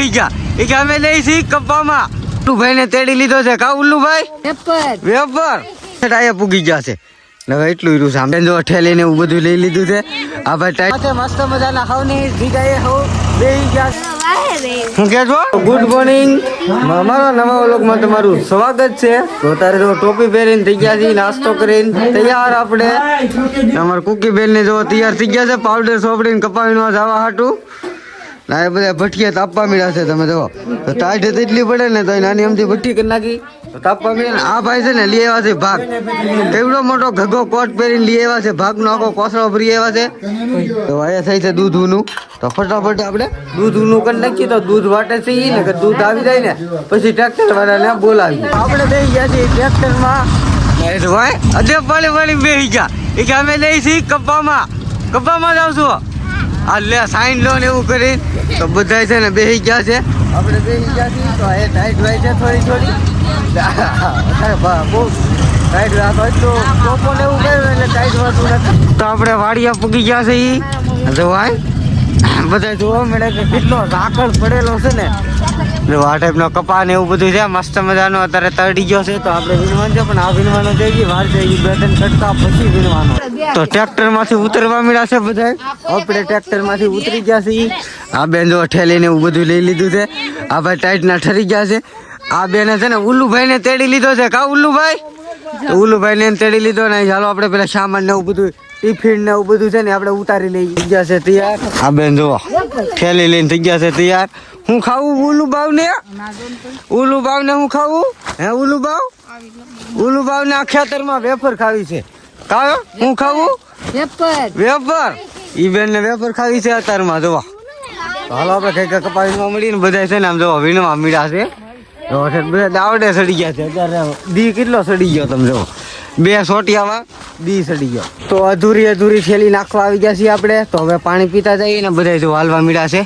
બેહી ગયા એ કે અમે લઈ છી કપ્પામાં ઉલ્લુભાઈ ને તેડી લીધો છે કા ઉલ્લુભાઈ વેપર ટાયા પૂગી ગયા છે હવે એટલું રહ્યું સામે જો ઠેલી ને એવું બધું લઈ લીધું છે આ ભાઈ ટાઈ મસ્ત મજાના ખાવની જગ્યાએ હો બેહી ગયા હું કે છો ગુડ મોર્નિંગ અમારા નવા વ્લોગમાં તમારું સ્વાગત છે તો તારે જો ટોપી પહેરીને થઈ ગયા છે નાસ્તો કરીને તૈયાર આપણે અમારા કુકી બેન ને જો તૈયાર થઈ ગયા છે પાવડર સોપડીને કપાવીમાં જવા હાટું ના એ બધા ભઠ્ઠિયા તાપવા મળ્યા છે તમે જો તો ટાઈટ એટલી પડે ને તો નાની અમથી ભઠ્ઠી કરી નાખી તો તાપવા મળે ને આ ભાઈ છે ને લઈ આવ્યા છે ભાગ એવડો મોટો ઘગો કોટ પહેરીને લઈ આવ્યા છે ભાગનો આખો કોસળો ભરી આવ્યા છે તો અહીંયા થાય છે દૂધ ઊનું તો ફટાફટ આપણે દૂધ ઊનું કરી નાખીએ તો દૂધ વાટે છે ને કે દૂધ આવી જાય ને પછી ટ્રેક્ટર વાળાને બોલાવી આપણે બેસી ગયા છીએ ટ્રેક્ટરમાં ભાઈ અધે પાળી બેસી ગયા એ કે અમે લઈ છીએ કપ્પામાં જાઉં છું આ લે સાઈન લો ને એવું કરી તો બધા છે ને બેસી ગયા છે આપણે બેસી ગયા છીએ તો એ ટાઈટ હોય છે થોડી બહુ ટાઈટ રાખો તો ટોપો ને એવું કર્યું એટલે ટાઈટ વાતું નથી તો આપણે વાડિયા પૂગી ગયા છે એ જોવાય બધા જોવા મળે કે કેટલો ઝાકળ પડેલો છે ને આ ટાઈપનો કપા ને એવું બધું છે મસ્ત મજાનો અત્યારે તળી ગયો છે તો આપણે વીણવાનું છે પણ આ વીણવાનો થઈ ગઈ વાર થઈ ગઈ બે ત્રણ કટકા પછી વીણવાનો તો ટ્રેક્ટર માંથી ઉતરવા મળ્યા છે બધા આપણે ટ્રેક્ટર માંથી ઉતરી ગયા છીએ આ બેન જો ઠેલી ને એવું બધું લઈ લીધું છે આ ભાઈ ટાઈટ ના ઠરી ગયા છે આ બેને છે ને ઉલ્લુભાઈ ને તેડી લીધો છે કા ઉલ્લુભાઈ ને તેડી લીધો ને ચાલો આપણે પેલા સામાન ને એવું બધું ટિફિન ને એવું બધું છે ને આપણે ઉતારી લઈ ગયા છે તૈયાર આ બેન જો ઠેલી લઈને થઈ ગયા છે તૈયાર હું ખાવું ઉલ્લુભાવ ને હું ખાવું હે ઉલ્લુભાવ ને આ ખેતરમાં વેફર ખાવી છે કાયો હું ખાવું વેફર ઈ બેન ને વેફર ખાવી છે અત્યારમાં જોવા હાલો આપણે કઈ કપાવીમાં મળીને બધા છે ને આમ જોવા વીણવા મળ્યા છે બધા દાવડે સડી ગયા છે અત્યારે દી કેટલો સડી ગયો તમે જોવો 2 સોટિયામાં દી સડી ગયો તો અધૂરી થેલી નાખવા આવી ગયા છીએ આપણે તો હવે પાણી પીતા જઈએ ને બધા જો હાલવા મળ્યા છે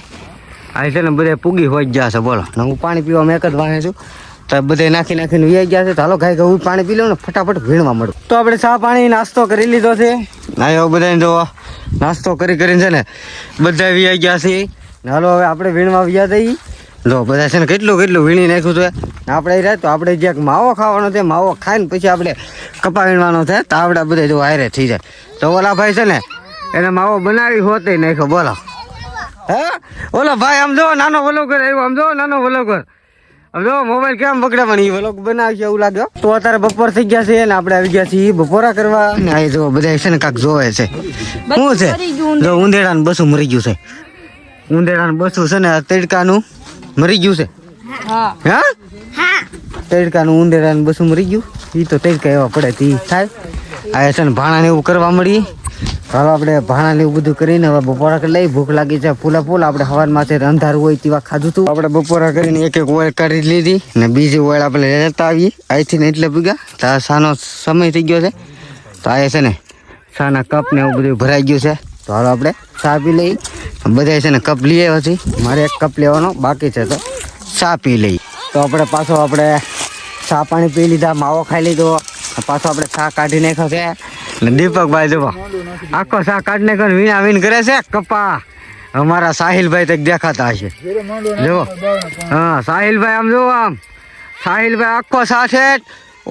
આ છે ને બધા પૂગી હોય ગયા છે બોલો ને હું પાણી પીવામાં એક જ વાહે છું તો બધે નાખીને વ્યાઈ ગયા છે તો હાલો ગાય હું પાણી પી લઉં ને ફટાફટ વીણવા મળું તો આપણે ચા પાણી નાસ્તો કરી લીધો છે ના એવું બધાને જો નાસ્તો કરીને છે ને બધા વ્યાઈ ગયા છે હાલો હવે આપણે વીણવા વ્યા જઈએ જો બધા છે ને કેટલું વીણી નાખ્યું છે આપણે રહે તો આપણે જ્યાંક માવો ખાવાનો છે માવો ખાઈને પછી આપણે કપા વીણવાનો છે તો આપણે બધા જો હારે થઈ જાય તો ઓલા ભાઈ છે ને એને માવો બનાવી હોતે નાખ્યો બોલો હે ઓલો ભાઈ આમ જો નાનો વ્લોગર આવ્યો આમ જો નાનો વ્લોગર આમ જો મોબાઈલ કેમ પકડે પણ એ વ્લોગ બનાવી છે એવું લાગ્યો તો અત્યારે બપોર થઈ ગયા છે ને આપણે આવી ગયા છીએ બપોરા કરવા ને આ જો બધા છે ને કાંક જોવે છે શું છે જો ઉંદેડાનું બસું મરી ગયું છે ઉંદેડાનું બસું છે ને તડકાનું મરી ગયું છે હા તડકાનું ઉંદેડાનું બસું મરી ગયું એ તો તડકા એવા પડે તે થાય આ છે ને ભાણા ને એવું કરવા મળી હાલો આપણે ભાણા ને એવું બધું કરીને હવે બપોરા કરી લઈ ભૂખ લાગી છે ફૂલ આપણે હવારમાં છે અંધારું હોય તેવા ખાધું હતું આપણે બપોરા કરીને એક ઓઇલ કાઢી લીધી ને બીજી ઓઇલ આપણે લેતા આવીએ અહીંથી ને એટલે ભૂગ્યા તો સાનો સમય થઈ ગયો છે તો આ છે ને સાના કપ ને એવું બધું ભરાઈ ગયું છે તો હાલો આપણે ચા પી લઈ બધા છે ને કપ લઈ આવ્યા છે મારે એક કપ લેવાનો બાકી છે તો ચા પી લઈ તો આપણે પાછો આપણે ચા પાણી પી લીધા માવો ખાઈ લીધો પાછો આપણે ચા કાઢી નાખ્યો છે ને દીપકભાઈ જો આખો ચા કાઢી નાખ્યો વીણ કરે છે કપા અમારા સાહિલભાઈ તક દેખાતા હશે જો હા સાહિલભાઈ આમ જો આમ સાહિલભાઈ આખો સાથે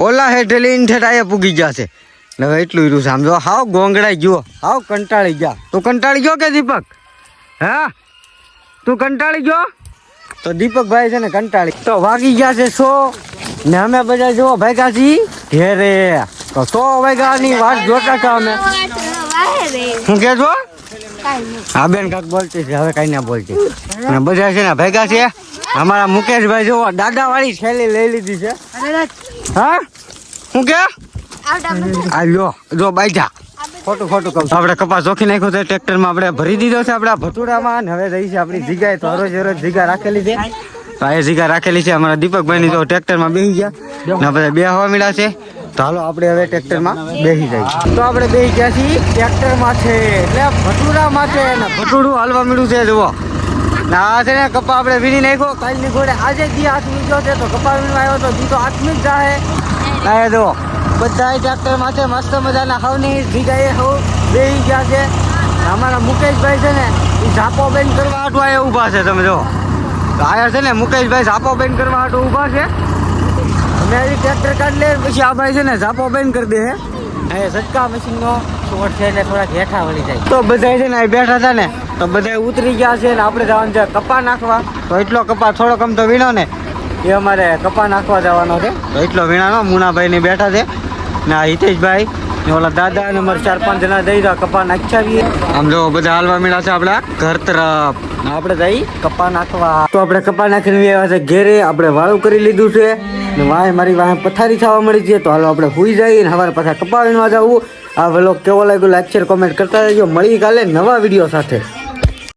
ઓલા હેઠે લઈને ઠેઠ પૂગી ગયા છે હવે એટલું રહ્યું છે આમ જો હાવ ગોંગડાઈ ગયો હાવ કંટાળી ગયા તું કંટાળી ગયો કે દીપક હા તું કંટાળી ગયો તો દીપકભાઈ છે ને કંટાળી તો વાગી ગયા છે 100 ને અમે બધા જો ભાગ્યા છીએ ઘેરે તો 100 વાગ્યાની વાત જોતા હતા અમે શું કે છો હા બેન કાક બોલતી છે હવે કઈ ના બોલતી ને બધા છે ને ભાગ્યા છે અમારા મુકેશભાઈ જો દાદા વાળી થેલી લઈ લીધી છે હા શું કે આવ્યો જો બાઈજા ખોટું કહું આપણે કપાસ જોખી નાખ્યો છે ટ્રેક્ટરમાં આપણે ભરી દીધો છે આપણા ભટુડામાં હવે રહી છે આપણી જગ્યાએ તો હરોજ જગ્યા રાખેલી છે તો એ જગ્યા રાખેલી છે અમારા દીપકભાઈની જો ટ્રેક્ટરમાં બેસી ગયા ને બધા બે હવા મળ્યા છે તો હાલો આપણે હવે ટ્રેક્ટરમાં બેસી જઈએ તો આપણે બેસી ગયા છીએ ટ્રેક્ટરમાં છે એટલે ભટુડામાં છે ને ભટુડું હાલવા મળ્યું છે જુઓ ના છે ને કપા આપણે વીણી નાખ્યો કાલની ઘોડે આજે દી હાથ મીઠો છે તો કપા વીણવા આવ્યો તો દી તો હાથમી જ જાહે ના જો બધા ટ્રેક્ટરમાં છે મસ્ત મજાના હવની જગ્યાએ હવ બેસી ગયા છે અમારા મુકેશભાઈ છે ને એ ઝાપો બેન કરવા આટવા ઊભા છે તમે જો તો આયા છે ને મુકેશભાઈ ઝાપો બંધ કરવા હાટુ ઊભા છે. અમે હજી ટ્રેક્ટર કાઢી લે પછી આ ભાઈ છે ને ઝાપો બંધ કરી દે. અહીંયા સટકા મશીનનો શોર્ટ છે એટલે થોડાક હેઠા વળી જાય. તો બધા છે ને અહીં બેઠા હતા ને તો બધા ઉતરી ગયા છે ને આપણે જવાનું છે કપા નાખવા. તો એટલો કપા થોડોક આમ તો વીણો ને એ અમારે કપા નાખવા જવાનો છે. તો એટલો વીણાનો મુનાભાઈ ને બેઠા છે ને આ હિતેશભાઈ ને ઓલા દાદા ને અમારે 4-5 જણા જઈ રહ્યા કપા નાખ્યા. આમ જો બધા હાલવા મળ્યા છે આપણા ઘર તરફ. આપણે જઈ કપા નાખવા. તો આપણે કપા નાખીને આવ્યા છે ઘેરે. આપણે વાળું કરી લીધું છે ને વાય મારી વાહે પથારી થવા મળી છે. તો હાલો આપણે સુઈ જઈએ ને સવારે પાછા કપા વીણવા જવું. આ વ્લોગ કેવો લાગ્યો લાઈક શેર કોમેન્ટ કરતા રહેજો. મળી કાલે નવા વિડીયો સાથે.